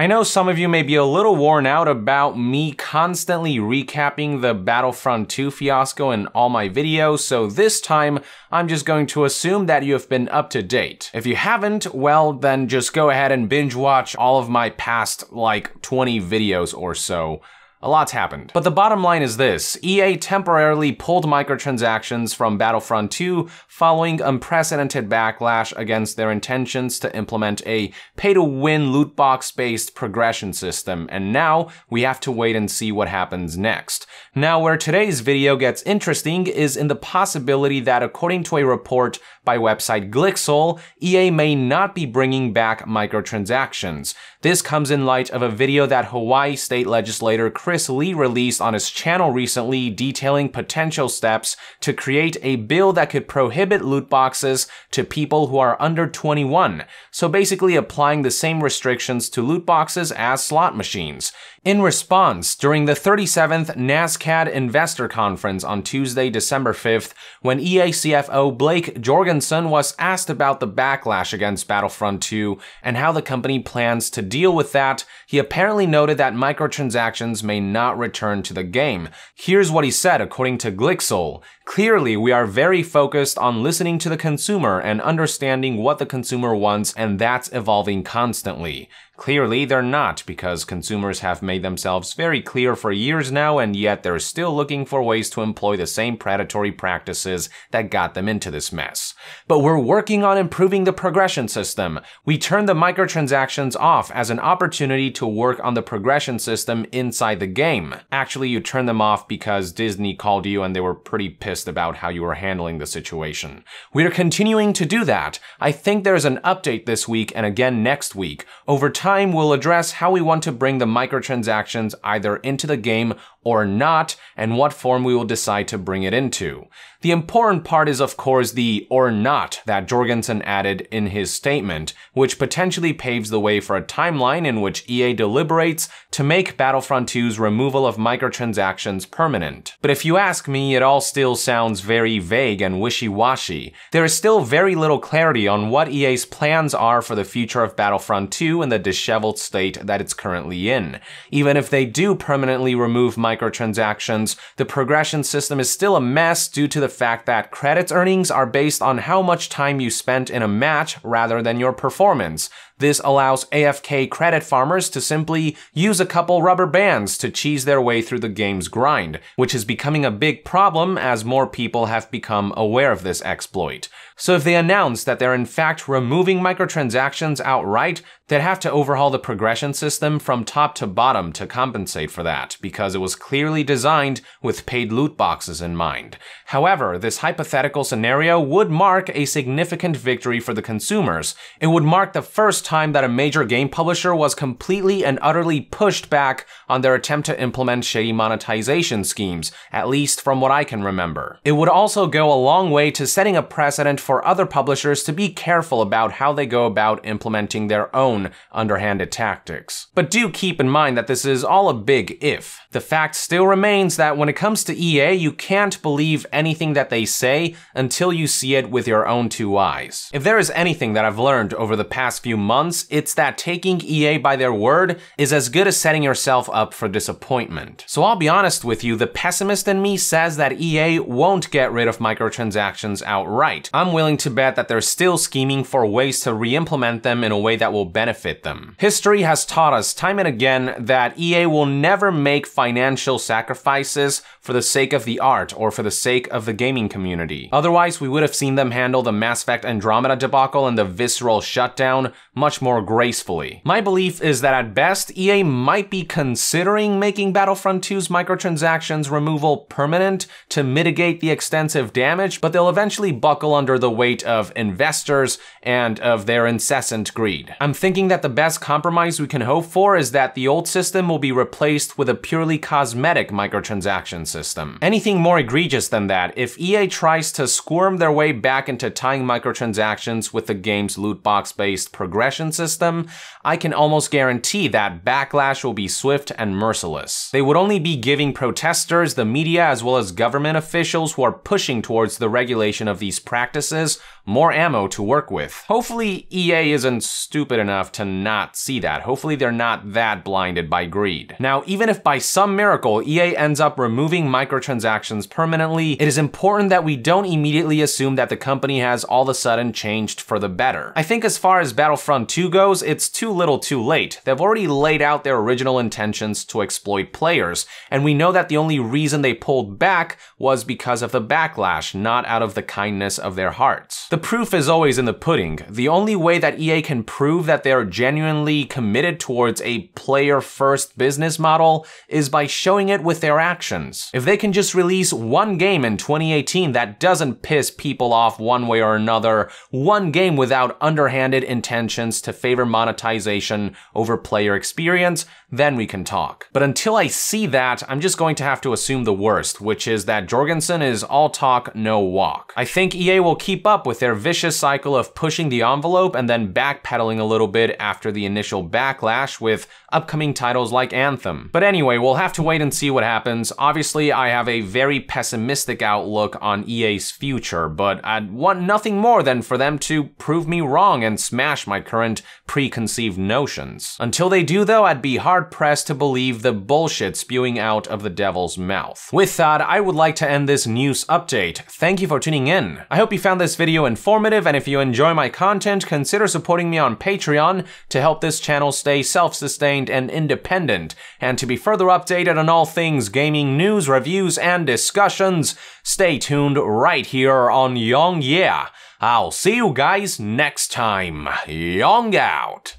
I know some of you may be a little worn out about me constantly recapping the Battlefront 2 fiasco in all my videos, so this time I'm just going to assume that you have been up to date. If you haven't, well then just go ahead and binge watch all of my past like 20 videos or so. A lot's happened. But the bottom line is this: EA temporarily pulled microtransactions from Battlefront 2 following unprecedented backlash against their intentions to implement a pay-to-win loot box-based progression system, and now we have to wait and see what happens next. Now, where today's video gets interesting is in the possibility that, according to a report by website Glixol, EA may not be bringing back microtransactions. This comes in light of a video that Hawaii state legislator Chris Lee released on his channel recently detailing potential steps to create a bill that could prohibit loot boxes to people who are under 21, so basically applying the same restrictions to loot boxes as slot machines. In response, during the 37th NASCAD Investor Conference on Tuesday, December 5th, when EA CFO Blake Jorgensen was asked about the backlash against Battlefront 2 and how the company plans to deal with that, he apparently noted that microtransactions may not return to the game. Here's what he said according to Glixol. Clearly, we are very focused on listening to the consumer and understanding what the consumer wants, and that's evolving constantly. Clearly, they're not, because consumers have made themselves very clear for years now, and yet they're still looking for ways to employ the same predatory practices that got them into this mess. But we're working on improving the progression system. We turned the microtransactions off as an opportunity to work on the progression system inside the game. Actually, you turned them off because Disney called you and they were pretty pissed about how you were handling the situation. We're continuing to do that. I think there's an update this week and again next week. Over time, we'll address how we want to bring the microtransactions either into the game or not, and what form we will decide to bring it into. The important part is, of course, the "or not" that Jorgensen added in his statement, which potentially paves the way for a timeline in which EA deliberates to make Battlefront 2's removal of microtransactions permanent. But if you ask me, it all still sounds very vague and wishy-washy. There is still very little clarity on what EA's plans are for the future of Battlefront 2 in the disheveled state that it's currently in. Even if they do permanently remove microtransactions, the progression system is still a mess due to the fact that credits earnings are based on how much time you spent in a match rather than your performance. This allows AFK credit farmers to simply use a couple rubber bands to cheese their way through the game's grind, which is becoming a big problem as more people have become aware of this exploit. So if they announce that they're in fact removing microtransactions outright, they'd have to overhaul the progression system from top to bottom to compensate for that, because it was clearly designed with paid loot boxes in mind. However, this hypothetical scenario would mark a significant victory for the consumers. It would mark the first time that a major game publisher was completely and utterly pushed back on their attempt to implement shady monetization schemes, at least from what I can remember. It would also go a long way to setting a precedent for other publishers to be careful about how they go about implementing their own underhanded tactics. But do keep in mind that this is all a big if. The fact still remains that when it comes to EA, you can't believe anything that they say until you see it with your own two eyes. If there is anything that I've learned over the past few months, it's that taking EA by their word is as good as setting yourself up for disappointment. So I'll be honest with you, the pessimist in me says that EA won't get rid of microtransactions outright. I'm willing to bet that they're still scheming for ways to re-implement them in a way that will benefit them. History has taught us time and again that EA will never make financial sacrifices for the sake of the art or for the sake of the gaming community. Otherwise, we would have seen them handle the Mass Effect Andromeda debacle and the Visceral shutdown much more gracefully. My belief is that at best, EA might be considering making Battlefront 2's microtransactions removal permanent to mitigate the extensive damage, but they'll eventually buckle under the weight of investors and of their incessant greed. I'm thinking that the best compromise we can hope for is that the old system will be replaced with a purely cosmetic microtransaction system. Anything more egregious than that, if EA tries to squirm their way back into tying microtransactions with the game's loot box-based progression system, I can almost guarantee that backlash will be swift and merciless. They would only be giving protesters, the media, as well as government officials who are pushing towards the regulation of these practices resources, more ammo to work with. Hopefully EA isn't stupid enough to not see that. Hopefully they're not that blinded by greed. Now, even if by some miracle EA ends up removing microtransactions permanently, it is important that we don't immediately assume that the company has all of a sudden changed for the better. I think as far as Battlefront 2 goes, it's too little too late. They've already laid out their original intentions to exploit players, and we know that the only reason they pulled back was because of the backlash, not out of the kindness of their hearts. The proof is always in the pudding. The only way that EA can prove that they're genuinely committed towards a player-first business model is by showing it with their actions. If they can just release one game in 2018 that doesn't piss people off one way or another, one game without underhanded intentions to favor monetization over player experience, then we can talk. But until I see that, I'm just going to have to assume the worst, which is that Jorgensen is all talk, no walk. I think EA will keep up with their vicious cycle of pushing the envelope and then backpedaling a little bit after the initial backlash with upcoming titles like Anthem. But anyway, we'll have to wait and see what happens. Obviously, I have a very pessimistic outlook on EA's future, but I'd want nothing more than for them to prove me wrong and smash my current preconceived notions. Until they do though, I'd be hard-pressed to believe the bullshit spewing out of the devil's mouth. With that, I would like to end this news update. Thank you for tuning in. I hope you found this video informative, and if you enjoy my content, consider supporting me on Patreon to help this channel stay self-sustained and independent. And to be further updated on all things gaming news, reviews, and discussions, stay tuned right here on Young Yeah. I'll see you guys next time. Young out.